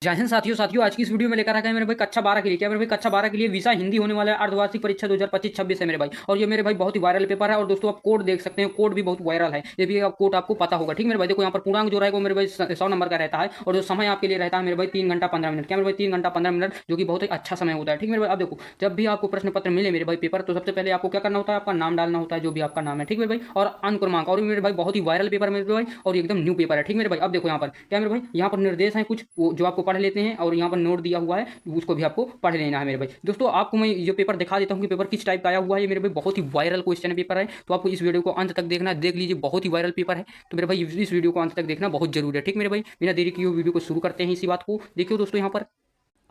जय हिंद साथियों आज की इस वीडियो में लेकर आ गए मेरे भाई कक्षा 12 के लिए। क्या मेरे भाई कक्षा 12 के लिए विषय हिंदी होने वाला है। अर्धवार्षिक परीक्षा 2025-26 है मेरे भाई। और ये मेरे भाई बहुत ही वायरल पेपर है। और दोस्तों आप कोड देख सकते हैं, कोड भी बहुत वायरल है। ये भी कोड आपको पता होगा, ठीक मेरे भाई। देखो यहाँ पर पूर्णांक जो रहेगा वो मेरे भाई 100 नंबर का रहता है। और जो समय आपके लिए रहता है मेरे भाई 3 घंटा 15 मिनट। क्या मेरे भाई 3 घंटा 15 मिनट, जो कि बहुत ही अच्छा समय होता है, ठीक मेरे भाई। अब देखो जब भी आपको प्रश्न पत्र मिले मेरे भाई पेपर, तो सबसे पहले आपको क्या करना होता है, आपका नाम डालना होता है, जो भी आपका नाम है, ठीक मेरे भाई। और अंक क्रमांक। और मेरे भाई बहुत ही वायरल पेपर मेरे भाई, और एकदम न्यू पेपर है, ठीक मेरे भाई। अब देखो यहाँ पर क्या मेरे भाई, यहाँ पर निर्देश है कुछ जो आपको पढ़ लेते हैं, और यहाँ पर नोट दिया हुआ है, उसको भी आपको पढ़ लेना है मेरे भाई। दोस्तों आपको मैं ये पेपर दिखा देता हूँ कि पेपर किस टाइप का आया हुआ है। ये मेरे भाई बहुत ही वायरल क्वेश्चन पेपर है, तो आपको इस वीडियो को अंत तक देखना है। देख लीजिए, बहुत ही वायरल पेपर है, तो मेरे भाई इस वीडियो को अंत तक देखना बहुत जरूरी है, ठीक मेरे भाई। बिना देरी किए वीडियो को शुरू करते हैं इसी बात को। देखिए दोस्तों यहाँ पर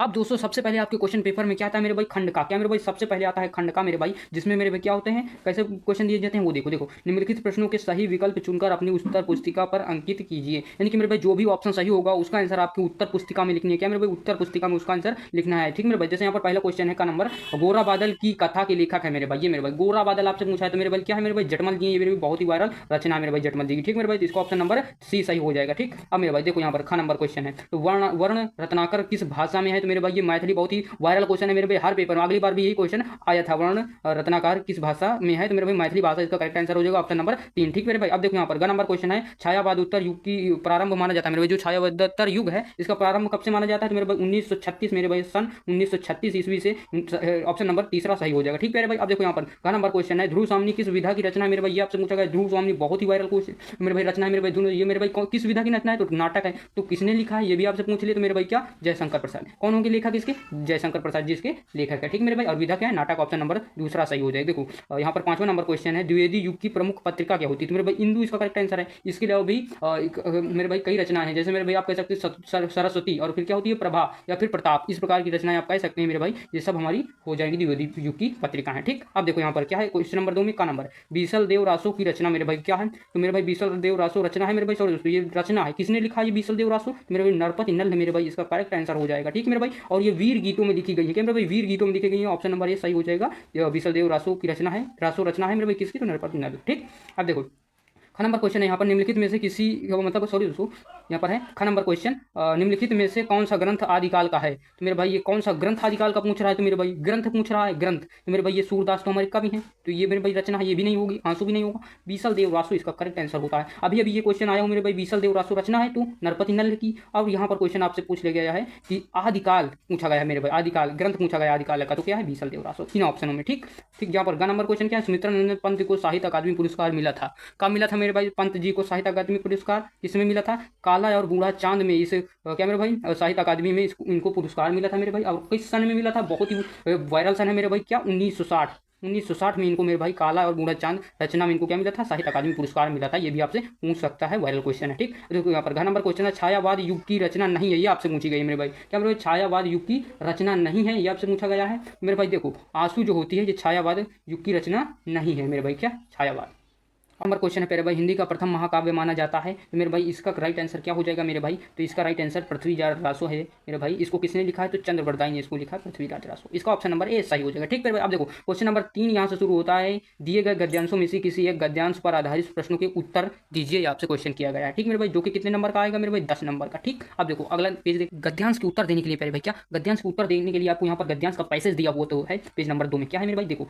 अब दोस्तों सबसे पहले आपके क्वेश्चन पेपर में क्या आता है मेरे भाई, खंड का। क्या मेरे भाई सबसे पहले आता है खंड का मेरे भाई, जिसमें मेरे भाई क्या होते हैं, कैसे क्वेश्चन दिए जाते हैं वो देखो। देखो निम्नलिखित प्रश्नों के सही विकल्प चुनकर अपनी उत्तर पुस्तिका पर अंकित कीजिए। यानी कि मेरे भाई जो भी ऑप्शन सही होगा उसका आंसर आपकी उत्तर पुस्तिका में लिखनी है। क्या मेरे भाई उत्तर पुस्तिका में उसका आंसर लिखना है, ठीक मेरे भाई। जैसे यहाँ पर पहला क्वेश्चन है का नंबर, गोरा बादल की कथा के लेखक है मेरे भाई। ये मेरे भाई गोरा बादल आपसे पूछा है, तो मेरे भाई क्या है मेरे भाई, जटमल जी। ये मेरे भाई बहुत ही वायरल रचना है मेरे भाई, जटमल जी की, ठीक मेरे भाई। तो इसका ऑप्शन नंबर सी सही हो जाएगा, ठीक। अब मेरे भाई देखो यहाँ पर ख नंबर क्वेश्चन है, तो वर्ण वर्ण रत्नाकर किस भाषा में है, तो मेरे भाई ये मैथिली, बहुत ही वायरल क्वेश्चन है मेरे भाई। हर पेपर में अगली बार भी यही क्वेश्चन आया था, वर्ण रत्नाकर किस भाषा में है, तो मेरे भाई मैथिली भाषा इसका करेक्ट आंसर हो जाएगा, ऑप्शन नंबर 3, ठीक मेरे भाई। अब देखो यहाँ पर ग नंबर क्वेश्चन है, छायावाद उत्तर युग की प्रारंभ माना जाता है मेरे भाई। जो छायावादोत्तर युग है इसका प्रारंभ कब से माना जाता है, तो मेरे भाई 1936 मेरे भाई, सन 1936 ईस्वी से। ऑप्शन नंबर तीसरा सही हो जाएगा, ठीक मेरे भाई। अब देखो यहाँ पर ग नंबर क्वेश्चन है, ध्रुव स्वामी किस विधा की रचना है मेरे भाई। ये आपसे पूछा गया, ध्रुव स्वामी बहुत ही वायरल क्वेश्चन मेरे भाई रचना है मेरे भाई। ये मेरे भाई किस विधा की रचना है, तो नाटक है। तो किसने लिखा है ये भी आपसे पूछ लिया, तो मेरे भाई क्या, जयशंकर प्रसाद। कौन होंगे लेखक इसके, जयशंकर प्रसाद जी इसके लेखक है, ठीक मेरे भाई। और विधा क्या है, नाटक, ऑप्शन नंबर दूसरा सही हो जाएगा। देखो यहाँ पर 5वां नंबर क्वेश्चन है, द्विवेदी युग की प्रमुख पत्रिका क्या होती है, तो मेरे भाई इंदु इसका करेक्ट आंसर है। इसके अलावा भी मेरे भाई कई रचना है, जैसे मेरे भाई आप कह सकते हैं सरस्वती, और फिर क्या होती है, प्रभा या फिर प्रताप, इस प्रकार की रचनाएं आप कह सकते हैं मेरे भाई। ये सब हमारी हो जाएंगी द्विवेदी युग की पत्रिका है, ठीक। अब देखो यहाँ पर क्या है, क्वेश्चन नंबर 2 में का नंबर, बीसल देव रासो की रचना मेरे भाई क्या है, तो मेरे भाई बीसल देव रासो रचना है मेरे भाई। सॉरी दोस्तों, ये रचना है, किसने लिखा है ये बीसल देव रासो, तो मेरे भाई नरपति नल है मेरे भाई, इसका करेक्ट आंसर हो जाएगा, ठीक मेरे भाई। और ये वीर गीतों में लिखी गई है, क्या मेरे भाई वीर गीतों में लिखी गई है, ऑप्शन नंबर ये सही हो जाएगा। विसल देव रासो की रचना है, रासो रचना है मेरे भाई किसकी, तो नरपति नल, ठीक। अब देखो ख नंबर क्वेश्चन है यहाँ पर, निम्नलिखित में से किसी, मतलब सॉरी दोस्तों यहाँ पर है ख नंबर क्वेश्चन, निम्नलिखित में से कौन सा ग्रंथ आदिकाल का है, तो मेरे भाई ये कौन सा ग्रंथ आदिकाल का पूछ रहा है, तो मेरे भाई ग्रंथ पूछ रहा है, ग्रंथ, तो मेरे भाई ये सूरदास तो हमारे कवि हैं, तो ये मेरे भाई रचना है, ये भी नहीं होगी, आंसू भी नहीं होगा। बीसल देव रासो इसका करेक्ट आंसर होता है। अभी अभी ये क्वेश्चन आया हो मेरे भाई, बीसल देव रासो रचना है तो नरपति नल की। अब यहाँ पर क्वेश्चन आपसे पूछ लिया गया है कि आदिकाल पूछा गया है मेरे भाई, आदिकाल ग्रंथ पूछा गया आदिकाल का, तो क्या है, बीसल देव रासो, तीन ऑप्शनों में, ठीक। ठीक, यहाँ पर ग नंबर क्वेश्चन क्या है, सुमित्रा नंदन पंत को साहित्य अकादमी पुरस्कार मिला था, कब मिला था मेरे भाई, पंत जी को साहित्य अकादमी पुरस्कार किसमें मिला था, काला और बूढ़ा चांद में, इस क्या मेरे भाई साहित्य अकादमी में इनको पुरस्कार मिला था मेरे भाई। और किस सन में मिला था, बहुत ही वायरल सन है मेरे भाई, क्या 1960, 1960 में इनको मेरे भाई काला और बूढ़ा चांद रचना में इनको क्या मिला था, साहित्य अकादमी पुरस्कार मिला था। ये भी आपसे पूछ सकता है, वायरल क्वेश्चन है, ठीक। देखो यहाँ पर घ नंबर क्वेश्चन है, छायावाद युग की रचना नहीं है, ये आपसे पूछी गई है मेरे भाई। क्या मेरे भाई छायावाद युग की रचना नहीं है, ये आपसे पूछा गया है मेरे भाई। देखो आंसू जो होती है ये छायावाद युग की रचना नहीं है मेरे भाई, क्या छायावाद। नंबर क्वेश्चन है मेरे भाई, हिंदी का प्रथम महाकाव्य माना जाता है, तो मेरे भाई इसका राइट आंसर क्या हो जाएगा मेरे भाई, तो इसका राइट आंसर पृथ्वीराज रासो है मेरे भाई। इसको किसने लिखा है, तो चंद्रवरदाई ने इसको लिखा है, पृथ्वीराज रासो, इसका ऑप्शन नंबर ए सही हो जाएगा, ठीक मेरे भाई। अब देखो क्वेश्चन नंबर 3 यहाँ से शुरू होता है, दिए गए गद्यांशों में से किसी एक गद्यांश पर आधारित प्रश्नों के उत्तर दीजिए, आपसे क्वेश्चन किया गया है, ठीक मेरे भाई। जो कि कितने नंबर का आएगा मेरे भाई, 10 नंबर का, ठीक। अब देखो अगला पेज देख, गद्यांश के उत्तर देने के लिए मेरे भाई क्या, गद्यांश के उत्तर देने के लिए आपको यहाँ पर गद्यांश का पैसेज दिया हुआ तो है पेज नंबर 2 में, क्या है मेरे भाई। देखो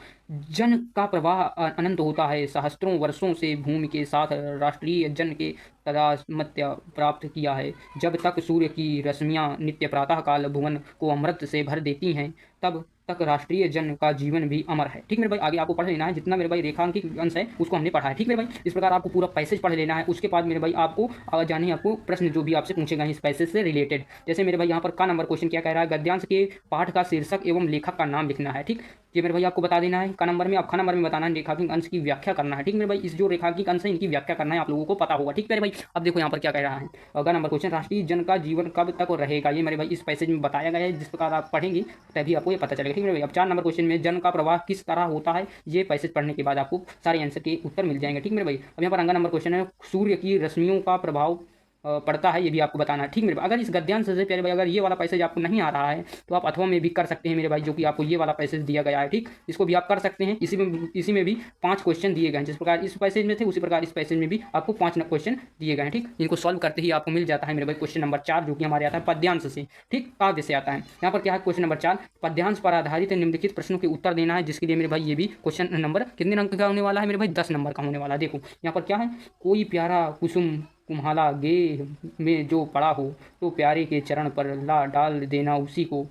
जन का प्रवाह अनंत होता है, सहस्त्रों वर्षों से भूमि के साथ राष्ट्रीय जन के तदास्मत्य प्राप्त किया है। जब तक सूर्य की रश्मियाँ नित्य प्रातः काल भुवन को अमृत से भर देती हैं, तब तक राष्ट्रीय जन का जीवन भी अमर है, ठीक मेरे भाई। आगे आपको पढ़ लेना है, जितना मेरे भाई रेखांकित अंश है उसको हमने पढ़ा है, ठीक मेरे भाई। इस प्रकार आपको पूरा पैसेज पढ़ लेना है। उसके बाद मेरे भाई आपको जाने आपको प्रश्न जो भी आपसे पूछे गए इस पैसेज से रिलेटेड, जैसे मेरे भाई यहाँ पर का नंबर क्वेश्चन क्या कह रहा है, गद्यांश के पाठ का शीर्षक एवं लेखक का नाम लिखना है, ठीक। ये मेरे भाई आपको बता देना है का नंबर में, अब ख नंबर में बताना है रेखांकित अंश की व्याख्या करना है, ठीक मेरे भाई। इस जो रेखांकित अंश है इनकी व्याख्या करना है, आप लोगों को पता होगा, ठीक मेरे भाई। अब देखो यहाँ पर क्या कह रहा है, अगला नंबर क्वेश्चन, राष्ट्रीय जन का जीवन कब तक रहेगा, ये मेरे भाई इस पैसेज में बताया गया है, जिस प्रकार आप पढ़ेंगे तभी आपको ये पता चलेगा, ठीक मेरे भाई। अब 4 नंबर क्वेश्चन में जन का प्रवाह किस तरह होता है, ये पैसेज पढ़ने के बाद आपको सारे आंसर के उत्तर मिल जाएंगे, ठीक मेरे भाई। अब यहाँ पर अगला नंबर क्वेश्चन है, सूर्य की रश्मियों का प्रभाव पड़ता है ये भी आपको बताना है, ठीक मेरे भाई। अगर इस गद्यांश से प्यारे भाई अगर ये वाला पैसेज आपको नहीं आ रहा है तो आप अथवा में भी कर सकते हैं मेरे भाई, जो कि आपको ये वाला पैसेज दिया गया है, ठीक, इसको भी आप कर सकते हैं। इसी में भी 5 क्वेश्चन दिए गए हैं, जिस प्रकार इस पैसेज में थे उसी प्रकार इस पैसेज में भी आपको 5 क्वेश्चन दिए गए हैं, ठीक। इनको सॉल्व करते ही आपको मिल जाता है मेरे भाई क्वेश्चन नंबर 4, जो कि हमारे आता है पद्यांश से, ठीक, काव्य से आता है। यहाँ पर क्या है क्वेश्चन नंबर 4, पद्यांश पर आधारित निम्नलिखित प्रश्नों के उत्तर देना है, जिसके लिए मेरे भाई ये भी क्वेश्चन नंबर कितने अंक का होने वाला है मेरे भाई, 10 नंबर का होने वाला है। देखो यहाँ पर क्या है, कोई प्यारा कुसुम कुम्हाला गे में जो पड़ा हो, तो प्यारे के चरण पर ला डाल देना उसी को,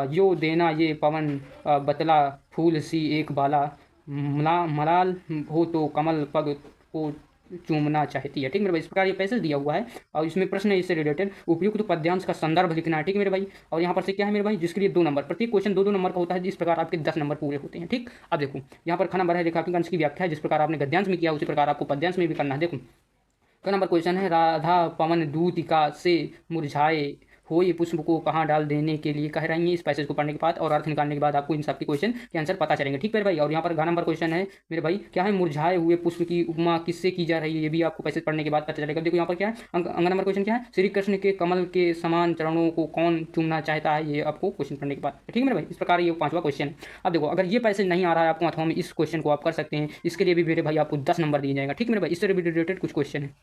यो देना ये पवन बतला फूल सी एक बाला, मलाल हो तो कमल पग को चूमना चाहती है, ठीक मेरे भाई। इस प्रकार ये पैसेज दिया हुआ है और इसमें प्रश्न है इससे रिलेटेड, उपयुक्त तो पद्यांश का संदर्भ लिखना है, ठीक मेरे भाई। और यहाँ पर से क्या है मेरे भाई, जिसके लिए 2 नंबर, प्रत्येक क्वेश्चन 2-2 नंबर का होता है, इस प्रकार आपके 10 नंबर पूरे होते हैं, ठीक। अब देखो यहाँ पर ख नंबर है रेखांकन अंश की व्याख्या है, जिस प्रकार आपने गद्यांश में किया उसी प्रकार आपको पद्यांश में भी करना है। देखो क नंबर क्वेश्चन है, राधा पवन दूतिका से मुरझाए हो ये पुष्प को कहाँ डाल देने के लिए कह रही है। इस पैसेज को पढ़ने के बाद और अर्थ निकालने के बाद आपको इन सबके क्वेश्चन के आंसर पता चलेंगे, ठीक मेरे भाई। और यहाँ पर घ नंबर क्वेश्चन है मेरे भाई, क्या है, मुरझाए हुए पुष्प की उपमा किससे की जा रही है, ये भी आपको पैसेज पढ़ने के बाद पता चलेगा। देखो यहाँ पर क्या है, अंक नंबर क्वेश्चन क्या है, श्री कृष्ण के कमल के समान चरणों को कौन चूमना चाहता है, ये आपको क्वेश्चन पढ़ने के बाद, ठीक मेरे भाई। इस प्रकार ये 5वां क्वेश्चन है। अब देखो अगर ये पैसेज नहीं आ रहा है आपको अथवा में, इस क्वेश्चन को आप कर सकते हैं, इसके लिए भी मेरे भाई आपको 10 नंबर दिए जाएगा, ठीक मेरे भाई। इससे रिलेटेड कुछ क्वेश्चन है।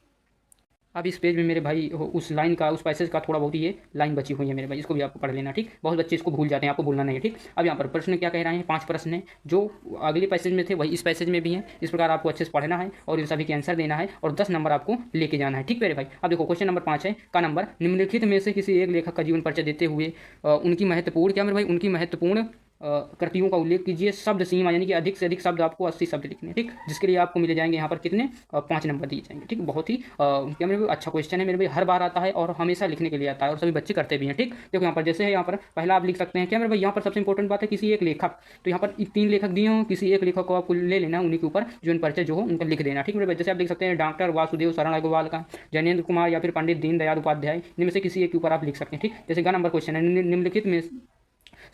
अब इस पेज में मेरे भाई उस लाइन का, उस पैसेज का थोड़ा बहुत ये लाइन बची हुई है मेरे भाई, इसको भी आपको पढ़ लेना, ठीक। बहुत बच्चे इसको भूल जाते हैं, आपको भूलना नहीं है, ठीक। अब यहाँ पर प्रश्न क्या कह रहे हैं, 5 प्रश्न हैं, जो अगले पैसेज में थे वही इस पैसेज में भी हैं। इस प्रकार आपको अच्छे से पढ़ना है और इन सभी के आंसर देना है और 10 नंबर आपको लेके जाना है, ठीक मेरे भाई। अब देखो क्वेश्चन नंबर 5 है का नंबर, निम्नलिखित में से किसी एक लेखक का जीवन परिचय देते हुए उनकी महत्वपूर्ण, क्या मेरे भाई, उनकी महत्वपूर्ण कृतियों का उल्लेख कीजिए। शब्द सीमा यानी कि अधिक से अधिक शब्द, आपको 80 शब्द लिखने हैं, ठीक, जिसके लिए आपको मिले जाएंगे यहाँ पर कितने, 5 नंबर दिए जाएंगे, ठीक। बहुत ही क्या मेरे भाई अच्छा क्वेश्चन है मेरे भाई, हर बार आता है और हमेशा लिखने के लिए आता है और सभी बच्चे करते भी हैं, ठीक। देखो यहाँ पर जैसे है, यहाँ पर पहला आप लिख सकते हैं क्या मेरे भाई, यहाँ पर सबसे इंपॉर्टेंट बात है किसी एक लेखक, तो यहाँ पर 3 लेखक दिए हों, किसी एक लेखक को आपको ले लेना, उन्हीं के ऊपर जीवन परिचय जो हो उनका लिख देना, ठीक मेरे भाई। जैसे आप लिख सकते हैं डॉक्टर वासुदेव शरण अग्रवाल का, जैनेन्द्र कुमार या फिर पंडित दीनदयाल उपाध्याय, इनमें से किसी एक के ऊपर आप लिख सकते हैं, ठीक। जैसे ग नंबर क्वेश्चन है, निम्नलिखित में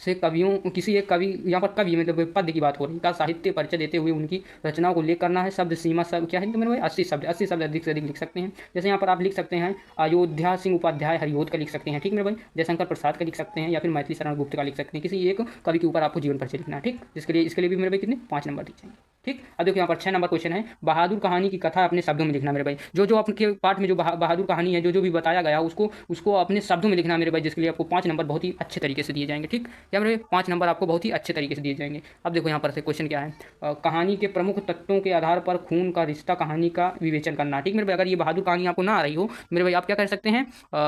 से कवियों, किसी एक कवि, यहाँ पर कवि मतलब पद्य की बात हो रही है, का साहित्य परिचय देते हुए उनकी रचनाओं को उल्लेख करना है। शब्द सीमा सब क्या है तो मेरे भाई 80 शब्द अधिक से अधिक लिख सकते हैं। जैसे यहाँ पर आप लिख सकते हैं अयोध्या सिंह उपाध्याय हरिओद का लिख सकते हैं, ठीक मेरे भाई। जयशंकर प्रसाद का लिख सकते हैं या फिर मैथिली शरण गुप्त का लिख सकते हैं। किसी एक कवि के ऊपर आपको जीवन परिचय लिखना है, ठीक। इसके लिए भी मेरे भाई कितने 5 नंबर दिए जाएंगे, ठीक। अब देखो यहाँ पर 6 नंबर क्वेश्चन है, बहादुर कहानी की कथा अपने शब्दों में लिखना मेरे भाई। जो आपके पाठ में जो बहादुर कहानी है, जो भी बताया गया उसको अपने शब्दों में लिखना मेरे भाई, जिसके लिए आपको 5 नंबर बहुत ही अच्छे तरीके से दिए जाएंगे, ठीक। या मेरे 5 नंबर आपको बहुत ही अच्छे तरीके से दिए जाएंगे। अब देखो यहाँ पर से क्वेश्चन क्या है, कहानी के प्रमुख तत्वों के आधार पर खून का रिश्ता कहानी का विवेचन करना, ठीक मेरे भाई। अगर ये बहादुर कहानी आपको ना आ रही हो मेरे भाई, आप क्या कर सकते हैं,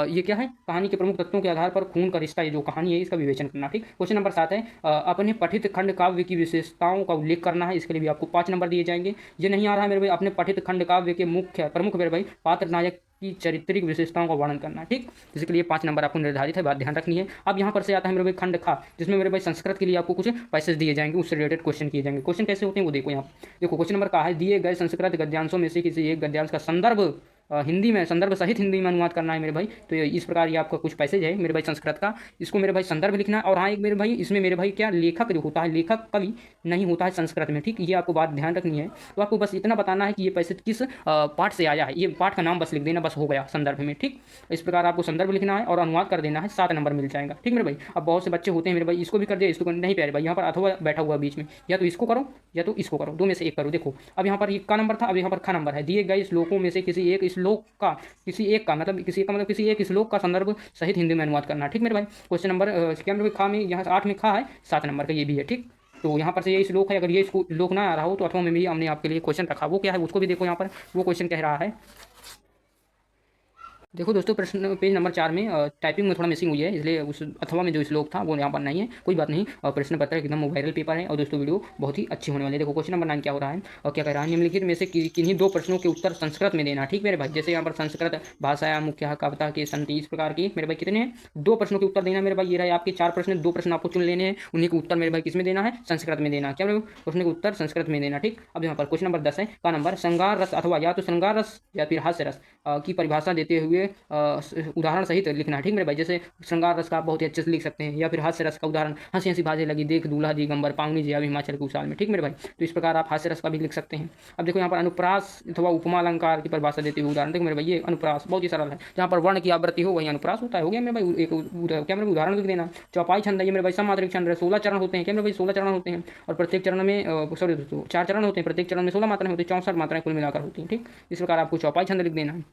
ये क्या है, कहानी के प्रमुख तत्वों के आधार पर खून का रिश्ता, ये जो कहानी है इसका विवेचन करना, ठीक। क्वेश्चन नंबर 7 है, अपने पठित खंड काव्य की विशेषताओं का उल्लेख करना है। इसके लिए भी आपको 5 नंबर दिए जाएंगे। ये नहीं आ रहा है मेरे भाई, अपने पठित खंड काव्य के प्रमुख मेरे भाई पात्र नायक की चारित्रिक विशेषताओं का वर्णन करना, ठीक। जिसके लिए 5 नंबर आपको निर्धारित है, बात ध्यान रखनी है। अब यहाँ पर से आता है मेरे भाई खंड खा, जिसमें मेरे भाई संस्कृत के लिए आपको कुछ पैसेज दिए जाएंगे, उससे रिलेटेड क्वेश्चन किए जाएंगे। क्वेश्चन कैसे होते हैं वो देखो यहाँ। देखो क्वेश्चन नंबर का है, दिए गए संस्कृत गद्यांशों में से किसी एक गद्यांश का संदर्भ हिंदी में, संदर्भ सहित हिंदी में अनुवाद करना है मेरे भाई। तो इस प्रकार ये आपका कुछ पैसेज है मेरे भाई संस्कृत का, इसको मेरे भाई संदर्भ लिखना है। और हाँ एक मेरे भाई, इसमें मेरे भाई क्या लेखक जो होता है, लेखक कवि नहीं होता है संस्कृत में, ठीक। ये आपको बात ध्यान रखनी है। तो आपको बस इतना बताना है कि ये पैसेज किस पाठ से आया है, ये पाठ का नाम बस लिख देना, बस हो गया संदर्भ में, ठीक। इस प्रकार आपको संदर्भ लिखना है और अनुवाद कर देना है, 7 नंबर मिल जाएगा, ठीक मेरे भाई। अब बहुत से बच्चे होते हैं मेरे भाई, इसको भी कर दिया, इसको नहीं प्यारे भाई, यहाँ पर अथवा बैठा हुआ बीच में, या तो इसको करो या तो इसको करो, 2 में से एक करो। देखो अब यहाँ पर का नंबर था, अब यहाँ पर ख नंबर है, दिए गए श्लोकों में से किसी एक श्लोक का किसी एक श्लोक का संदर्भ सहित हिंदी में अनुवाद करना, ठीक मेरे भाई। क्वेश्चन नंबर क्या मेरे भाई खा में, यहाँ 8 में खा है, 7 नंबर का ये भी है, ठीक। तो यहाँ पर से ये श्लोक है, अगर ये श्लोक ना आ रहा हो तो अथवा में भी हमने आपके लिए क्वेश्चन रखा, वो क्या है उसको भी देखो। यहाँ पर वो क्वेश्चन कह रहा है, देखो दोस्तों प्रश्न पेज नंबर 4 में टाइपिंग में थोड़ा मिसिंग हुई है, इसलिए उस अथवा में जो श्लोक था वो यहाँ पर नहीं है, कोई बात नहीं। प्रश्न पत्र एकदम वायरल पेपर है और दोस्तों वीडियो बहुत ही अच्छी होने वाली है। देखो क्वेश्चन नंबर 9 क्या हो रहा है और क्या कह रहा है, निम्नलिखित में से किन्हीं 2 प्रश्नों के उत्तर संस्कृत में देना, ठीक मेरे भाई। जैसे यहाँ पर संस्कृत भाषा मुख्य कविता के संति, इस प्रकार की मेरे भाई कितने हैं, 2 प्रश्नों के उत्तर देना मेरे भाई। ये रहे आपके 4 प्रश्न, 2 प्रश्न आपको चुन लेने हैं, उन्हीं के उत्तर मेरे भाई किस में देना है, संस्कृत में देना, क्या मेरे प्रश्न के उत्तर संस्कृत में देना, ठीक। अब यहाँ पर क्वेश्चन नंबर 10 है का नंबर, श्रृंगार रस अथवा या तो श्रृंगार रस या फिर हास्य रस की परिभाषा देते हुए हुए उदाहरण सहित लिखना है, ठीक मेरे भाई। जैसे श्रृंगार रस का आप बहुत ही अच्छे से लिख सकते हैं, या फिर हास्य रस का उदाहरण, हंसी हंसी बाजे लगी देख दूल्हा दिगंबर पावनी जिया हिमाचल के उसाल में, ठीक मेरे भाई। तो इस प्रकार आप हास्य रस का भी लिख सकते हैं। अब देखो यहाँ पर अनुप्रास अथवा उपमा अलंकार की परिभाषा देते हुए उदाहरण, देखो मेरे भाई ये अनुप्रास बहुत ही सरल है, जहाँ पर वर्ण की आवृत्ति हो वही अनुप्रास होता है। हो गया मेरे भाई, एक क्या मेरे उदाहरण लिख देना। चौपाई छंद है ये मेरे भाई सममात्रिक छंद है, 16 चरण होते हैं, क्या मेरे भाई 16 चरण होते हैं, और प्रत्येक चरण में सॉरी दोस्तों 4 चरण होते हैं, प्रत्येक चरण में 16 मात्राएं होती है, 64 मात्राएं कुल मिलाकर होती हैं, ठीक। इस प्रकार आपको चौपाई छंद लिख देना है।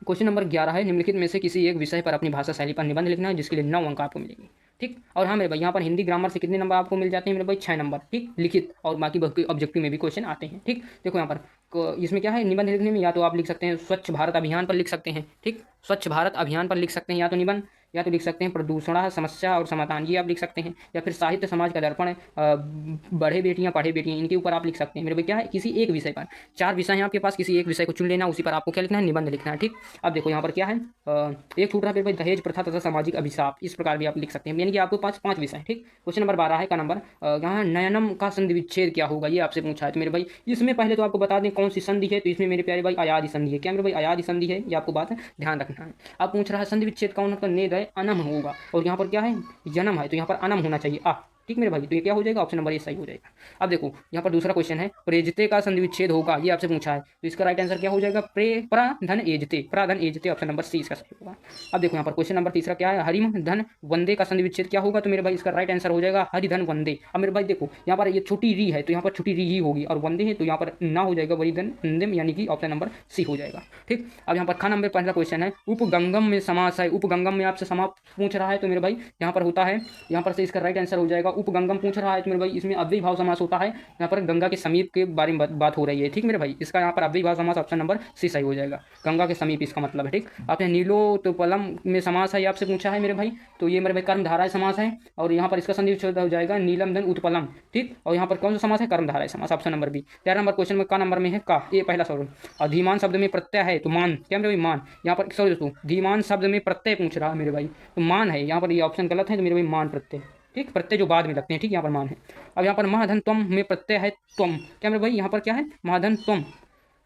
क्वेश्चन नंबर 11 है, निम्नलिखित में से किसी एक विषय पर अपनी भाषा शैली पर निबंध लिखना है, जिसके लिए 9 अंक आपको मिलेंगे, ठीक। और हाँ मेरे भाई यहाँ पर हिंदी ग्रामर से कितने नंबर आपको मिल जाते हैं मेरे भाई 6 नंबर, ठीक, लिखित, और बाकी ऑब्जेक्टिव में भी क्वेश्चन आते हैं, ठीक। देखो यहाँ पर इसमें क्या है, निबंध लिखने में या तो आप लिख सकते हैं स्वच्छ भारत अभियान पर लिख सकते हैं, ठीक, स्वच्छ भारत अभियान पर लिख सकते हैं या तो निबंध, या तो लिख सकते हैं प्रदूषण समस्या और समाधान, ये आप लिख सकते हैं, या फिर साहित्य समाज का दर्पण, बढ़े बेटियां पढ़े बेटियां, इनके ऊपर आप लिख सकते हैं मेरे भाई। क्या है, किसी एक विषय पर, 4 विषय हैं आपके पास, किसी एक विषय को चुन लेना, उसी पर आपको क्या लिखना है, निबंध लिखना है, ठीक। अब देखो यहाँ पर क्या है, एक छूट रहा है मेरे भाई दहेज प्रथा तथा सामाजिक अभिशाप, इस प्रकार भी आप लिख सकते हैं, यानी कि आपको 5 विषय, ठीक। क्वेश्चन नंबर 12 है का नंबर, यहाँ नयनम का संधि विच्छेद क्या होगा, ये आपसे पूछा है। तो मेरे भाई इसमें पहले तो आपको बता दें कौन सी संधि है, तो इसमें मेरे प्यारे भाई अयादि संधि है, क्या मेरे भाई अयादि संधि है, ये आपको बात ध्यान रखना है। अब पूछ रहा है संधि विच्छेद कौन का नेद है, अनम होगा, और यहाँ पर क्या है, जन्म है, तो यहाँ पर अनम होना चाहिए ठीक मेरे भाई। तो ये क्या हो जाएगा, ऑप्शन नंबर ए सही हो जाएगा। अब देखो यहाँ पर दूसरा क्वेश्चन है, प्रेजते का संधि विच्छेद होगा, ये आपसे पूछा है, तो इसका राइट आंसर क्या हो जाएगा, प्राधन एजते, ऑप्शन नंबर सी इसका सही होगा। अब देखो यहाँ पर क्वेश्चन नंबर तीसरा क्या है, हरिम धन वंदे का संधि विच्छेद क्या होगा, तो मेरे भाई इसका राइट आंसर हो जाएगा हरिधन वंदे। अब मेरे भाई देखो यहाँ पर ये छोटी री है, तो यहाँ पर छोटी री ही होगी, और वंदे है तो यहाँ पर ना हो जाएगा वरिधन वंदेम, यानी कि ऑप्शन नंबर सी हो जाएगा, ठीक। अब यहाँ पर खा नंबर पहला क्वेश्चन है, उपगंगम में समास है, उपगंगम में आपसे समास पूछ रहा है, तो मेरे भाई यहाँ पर होता है, यहाँ पर से इसका राइट आंसर हो जाएगा उपगंगम पूछ रहा है, तो मेरे भाई इसमें अव्ययी भाव समास होता है, यहाँ पर गंगा के समीप के बारे में बात हो रही है, ठीक मेरे भाई। इसका यहाँ पर अव्ययी भाव समास ऑप्शन नंबर सी सही हो जाएगा, गंगा के समीप इसका मतलब है, ठीक। आपने नीलोत्पलम में समास है, आपसे पूछा है मेरे भाई, तो ये मेरे भाई कर्मधारय समास है, और यहाँ पर इसका संधि विच्छेद हो जाएगा नीलम धन उत्पलम, ठीक। और यहाँ पर कौन सा समास है, कर्मधारय समास, ऑप्शन नंबर बी। 13 नंबर क्वेश्चन में का नंबर में है का, ये पहला सवाल। अधिमान शब्द में प्रत्यय है, तो मान, क्या मेरे भाई मान, यहाँ पर सॉरी दोस्तों धीमान शब्द में प्रत्यय पूछ रहा है मेरे भाई, तो मान है, यहाँ पर ये ऑप्शन गलत है, तो मेरे भाई मान प्रत्यय, ठीक, प्रत्यय जो बाद में लगते हैं, ठीक, यहाँ पर मान है। अब यहाँ पर महाधन त्वम में प्रत्यय है त्वम, क्या मेरे भाई यहाँ पर क्या है, महाधन त्वम,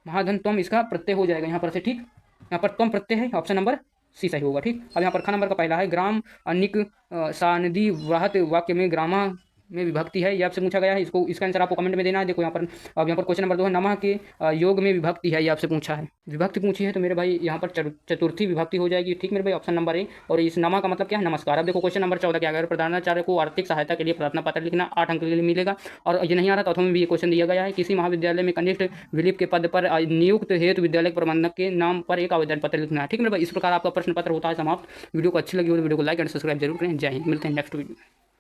महाधन त्वम इसका प्रत्यय हो जाएगा यहाँ पर से, ठीक। यहाँ पर त्वम प्रत्यय है, ऑप्शन नंबर सी सही होगा, ठीक। अब यहाँ पर ख नंबर का पहला है, ग्राम अनिक सानदी वाहत वाक्य में ग्रामा में विभक्ति है, ये आपसे पूछा गया है, इसको इसका आंसर आपको कमेंट में देना है। देखो यहाँ पर, अब यहाँ पर क्वेश्चन नंबर 2 है, नमः के योग में विभक्ति है, ये आपसे पूछा है, विभक्ति पूछी है, तो मेरे भाई यहाँ पर चतुर्थी विभक्ति हो जाएगी, ठीक मेरे भाई, ऑप्शन नंबर ए। और इस नमा का मतलब क्या है, नमस्कार। अब देखो क्वेश्चन नंबर 14 क्या है, प्रधानाचार्य को आर्थिक सहायता के लिए प्रार्थना पत्र लिखना 8 अंक के लिए मिलेगा, और ये नहीं आ रहा तो में भी ये क्वेश्चन दिया गया है, किसी महाविद्यालय में कनिष्ठ विलिप के पद पर नियुक्त हेतु विद्यालय प्रबंधक के नाम पर एक आवेदन पत्र लिखना है, ठीक मेरे भाई। इस प्रकार आपका प्रश्न पत्र होता है समाप्त। वीडियो को अच्छी लगी हो तो वीडियो को लाइक एंड सब्सक्राइब जरूर करें। जय हिंद, मिलते हैं नेक्स्ट वीडियो।